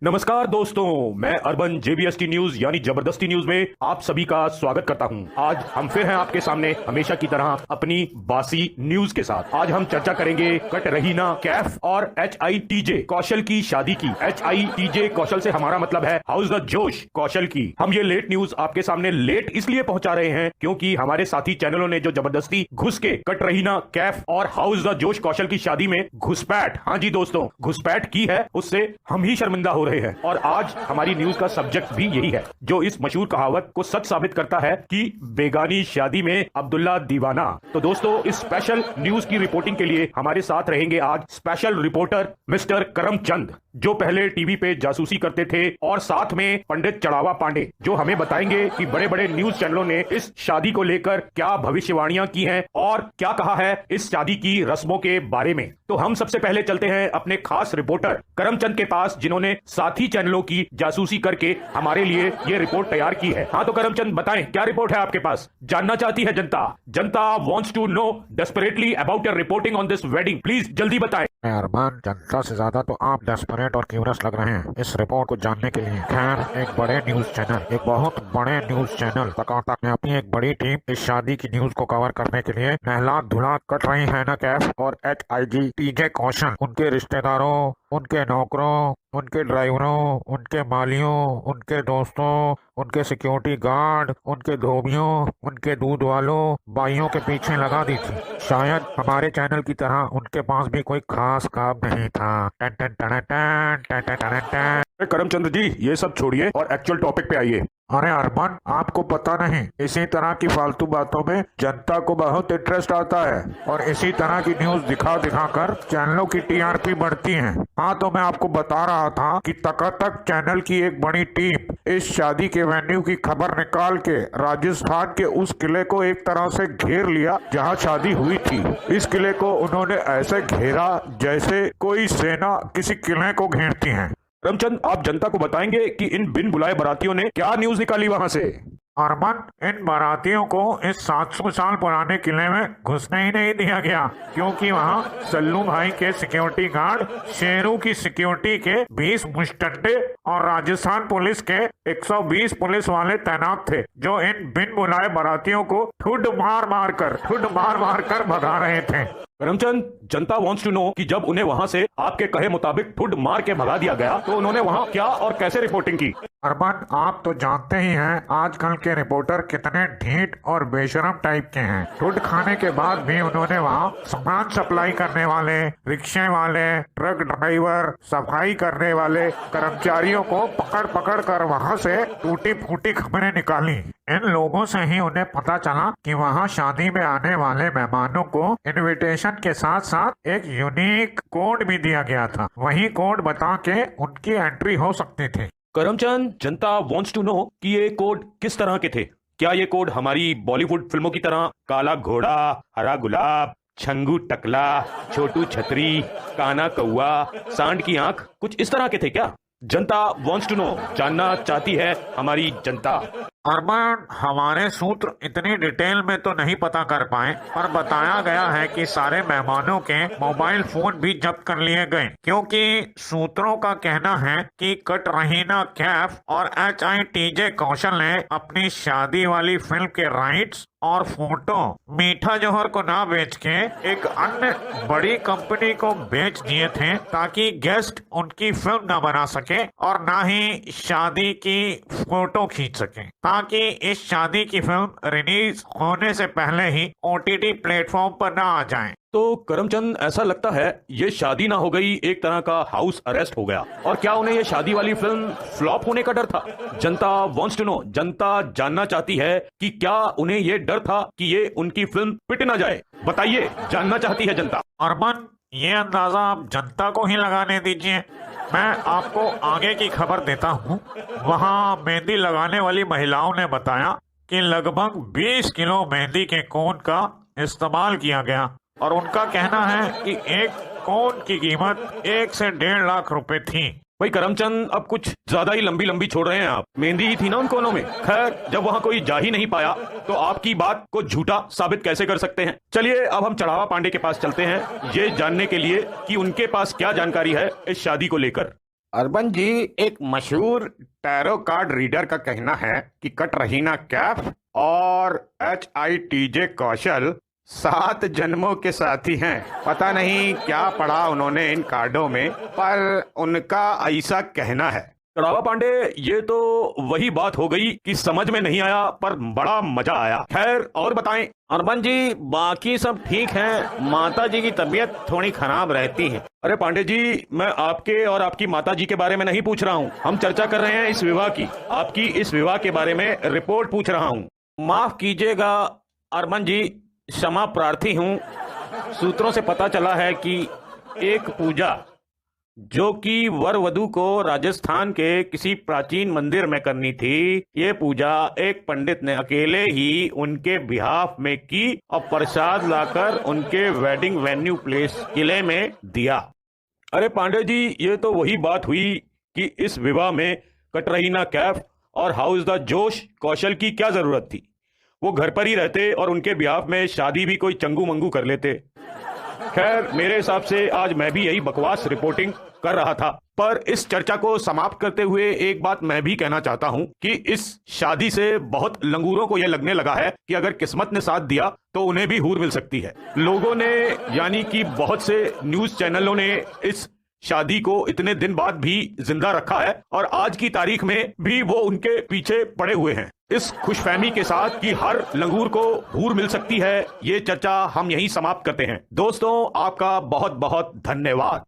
नमस्कार दोस्तों, मैं अर्बन जेबीएसटी न्यूज यानी जबरदस्ती न्यूज में आप सभी का स्वागत करता हूं। आज हम फिर हैं आपके सामने हमेशा की तरह अपनी बासी न्यूज के साथ। आज हम चर्चा करेंगे कट रहीना कैफ और HITJ कौशल की शादी की। HITJ कौशल से हमारा मतलब है हाउस द जोश कौशल की। हम ये लेट न्यूज आपके सामने लेट इसलिए पहुंचा रहे हैं क्योंकि हमारे साथी चैनलों ने जो जबरदस्ती घुस के कट रहीना कैफ और हाउस द जोश कौशल की शादी में घुसपैठ, हाँ जी दोस्तों, घुसपैठ की है, उससे हम ही शर्मिंदा हो रहे हैं। और आज हमारी न्यूज का सब्जेक्ट भी यही है जो इस मशहूर कहावत को सच साबित करता है कि बेगानी शादी में अब्दुल्ला दीवाना। तो दोस्तों, इस स्पेशल न्यूज की रिपोर्टिंग के लिए हमारे साथ रहेंगे आज स्पेशल रिपोर्टर मिस्टर करमचंद, जो पहले टीवी पे जासूसी करते थे, और साथ में पंडित चढ़ावा पांडे, जो हमें बताएंगे कि बड़े बड़े न्यूज चैनलों ने इस शादी को लेकर क्या भविष्यवाणियां की हैं और क्या कहा है इस शादी की रस्मों के बारे में। तो हम सबसे पहले चलते हैं अपने खास रिपोर्टर करमचंद के पास, जिन्होंने साथी चैनलों की जासूसी करके हमारे लिए ये रिपोर्ट तैयार की है। हाँ तो करमचंद, बताएं क्या रिपोर्ट है आपके पास? जानना चाहती है जनता। जनता wants to know desperately about your reporting on this wedding. Please जल्दी बताएं। अरमान, जनता से ज्यादा तो आप डेस्परेट और क्यूरियस लग रहे हैं इस रिपोर्ट को जानने के लिए। खैर, एक बड़े न्यूज चैनल, एक बहुत बड़े न्यूज चैनल तक ने अपनी एक बड़ी टीम इस शादी की न्यूज को कवर करने के लिए नहला धुला कट रही है ना कैफ और HITJ कौशल, उनके रिश्तेदारों, उनके नौकरों, उनके ड्राइवरों, उनके मालियों, उनके दोस्तों, उनके सिक्योरिटी गार्ड, उनके धोबियों, उनके दूध वालों, बाइयों के पीछे लगा दी थी। शायद हमारे चैनल की तरह उनके पास भी कोई खास काम नहीं था। टन टन टन टन टन टन टन टन। करमचंद जी, ये सब छोड़िए और एक्चुअल टॉपिक पे आइए। अरे अरमान, आपको पता नहीं, इसी तरह की फालतू बातों में जनता को बहुत इंटरेस्ट आता है और इसी तरह की न्यूज दिखा दिखा कर चैनलों की TRP बढ़ती है। हाँ तो मैं आपको बता रहा था कि तक चैनल की एक बड़ी टीम इस शादी के वेन्यू की खबर निकाल के राजस्थान के उस किले को एक तरह से घेर लिया जहाँ शादी हुई थी। इस किले को उन्होंने ऐसे घेरा जैसे कोई सेना किसी किले को घेरती है। करमचंद, आप जनता को बताएंगे कि इन बिन बुलाए बारातियों ने क्या न्यूज निकाली वहां से? अरमान, इन बारातियों को इस 700 साल पुराने किले में घुसने ही नहीं दिया गया क्योंकि वहाँ सल्लू भाई के सिक्योरिटी गार्ड, शेरू की सिक्योरिटी के 20 मुस्टंडे और राजस्थान पुलिस के 120 पुलिस वाले तैनात थे, जो इन बिन बुलाए बारातियों को ठुड मार मार कर भगा रहे थे। करमचंद, जनता वांट्स टू नो कि जब उन्हें वहां से आपके कहे मुताबिक ठुड मार के भगा दिया गया तो उन्होंने वहां क्या और कैसे रिपोर्टिंग की? अरमान, आप तो जानते ही हैं आजकल के रिपोर्टर कितने ढीठ और बेशरम टाइप के हैं। ठुड खाने के बाद भी उन्होंने वहाँ सामान सप्लाई करने वाले, रिक्शे वाले, ट्रक ड्राइवर, सफाई करने वाले कर्मचारियों को पकड़ कर वहाँ से टूटी फूटी खबरें निकाली। इन लोगों से ही उन्हें पता चला कि वहाँ शादी में आने वाले मेहमानों को इनविटेशन के साथ साथ एक यूनिक कोड भी दिया गया था। वही कोड बता के उनकी एंट्री हो सकती थी। करमचंद, जनता वांट्स टू नो कि ये कोड किस तरह के थे। क्या ये कोड हमारी बॉलीवुड फिल्मों की तरह काला घोड़ा, हरा गुलाब, छंगू टकला, छोटू छतरी, काना कौआ, सांड की आंख, कुछ इस तरह के थे क्या? जनता वांट्स टू नो, जानना चाहती है हमारी जनता। अरमान, हमारे सूत्र इतनी डिटेल में तो नहीं पता कर पाए, पर बताया गया है कि सारे मेहमानों के मोबाइल फोन भी जब्त कर लिए गए क्योंकि सूत्रों का कहना है कि कट रहीना कैफ और HITJ कौशल ने अपनी शादी वाली फिल्म के राइट्स और फोटो मीठा जौहर को ना बेच के एक अन्य बड़ी कंपनी को बेच दिए थे ताकि गेस्ट उनकी फिल्म ना बना सके और ना ही शादी की फोटो खींच सके, ताकि इस शादी की फिल्म रिलीज होने से पहले ही OTT प्लेटफॉर्म पर ना आ जाए। तो करमचंद, ऐसा लगता है ये शादी ना हो गई, एक तरह का हाउस अरेस्ट हो गया। और क्या उन्हें ये शादी वाली फिल्म फ्लॉप होने का डर था? जनता वांट्स टू नो, जनता जानना चाहती है कि क्या उन्हें ये डर था कि ये उनकी फिल्म पिट ना जाए। बताइए, जानना चाहती है जनता। अरमान, ये अंदाजा आप जनता को ही लगाने दीजिए। मैं आपको आगे की खबर देता हूँ। वहाँ मेहंदी लगाने वाली महिलाओं ने बताया कि लगभग 20 किलो मेहंदी के कोन का इस्तेमाल किया गया और उनका कहना है कि एक कोन की कीमत 1 से 1.5 लाख रुपए थी। भाई करमचंद, अब कुछ ज्यादा ही लंबी लंबी छोड़ रहे हैं आप। मेहंदी ही थी ना उन कोनों में। खैर, जब वहाँ कोई जा ही नहीं पाया तो आपकी बात को झूठा साबित कैसे कर सकते हैं। चलिए अब हम चढ़ावा पांडे के पास चलते हैं, ये जानने के लिए कि उनके पास क्या जानकारी है इस शादी को लेकर। अर्बन जी, एक मशहूर टैरो कार्ड रीडर का कहना है कि कट रहीना कैफ और HITJ कौशल 7 जन्मों के साथी हैं। पता नहीं क्या पढ़ा उन्होंने इन कार्डों में, पर उनका ऐसा कहना है। चढ़ावा पांडे, ये तो वही बात हो गई कि समझ में नहीं आया पर बड़ा मजा आया। खैर और बताएं। अर्बन जी, बाकी सब ठीक है, माता जी की तबीयत थोड़ी खराब रहती है। अरे पांडे जी, मैं आपके और आपकी माता जी के बारे में नहीं पूछ रहा हूँ। हम चर्चा कर रहे हैं इस विवाह की। आपकी इस विवाह के बारे में रिपोर्ट पूछ रहा हूँ। माफ कीजिएगा अर्बन जी, क्षमा प्रार्थी हूँ। सूत्रों से पता चला है कि एक पूजा जो कि वर वधू को राजस्थान के किसी प्राचीन मंदिर में करनी थी, ये पूजा एक पंडित ने अकेले ही उनके बिहाफ में की और प्रसाद लाकर उनके वेडिंग वेन्यू प्लेस किले में दिया। अरे पांडे जी, ये तो वही बात हुई कि इस विवाह में कटरहीना कैफ और हाउस द जोश कौशल की क्या जरूरत थी। वो घर पर ही रहते और उनके बिहाफ में शादी भी कोई चंगू मंगू कर लेते। खैर, मेरे हिसाब से आज मैं भी यही बकवास रिपोर्टिंग कर रहा था। पर इस चर्चा को समाप्त करते हुए एक बात मैं भी कहना चाहता हूं कि इस शादी से बहुत लंगूरों को यह लगने लगा है कि अगर किस्मत ने साथ दिया तो उन्हें भी हूर मिल सकती है। लोगों ने, यानी कि बहुत से न्यूज चैनलों ने इस शादी को इतने दिन बाद भी जिंदा रखा है और आज की तारीख में भी वो उनके पीछे पड़े हुए हैं, इस खुशफहमी के साथ कि हर लंगूर को हूर मिल सकती है। ये चर्चा हम यहीं समाप्त करते हैं। दोस्तों, आपका बहुत बहुत धन्यवाद।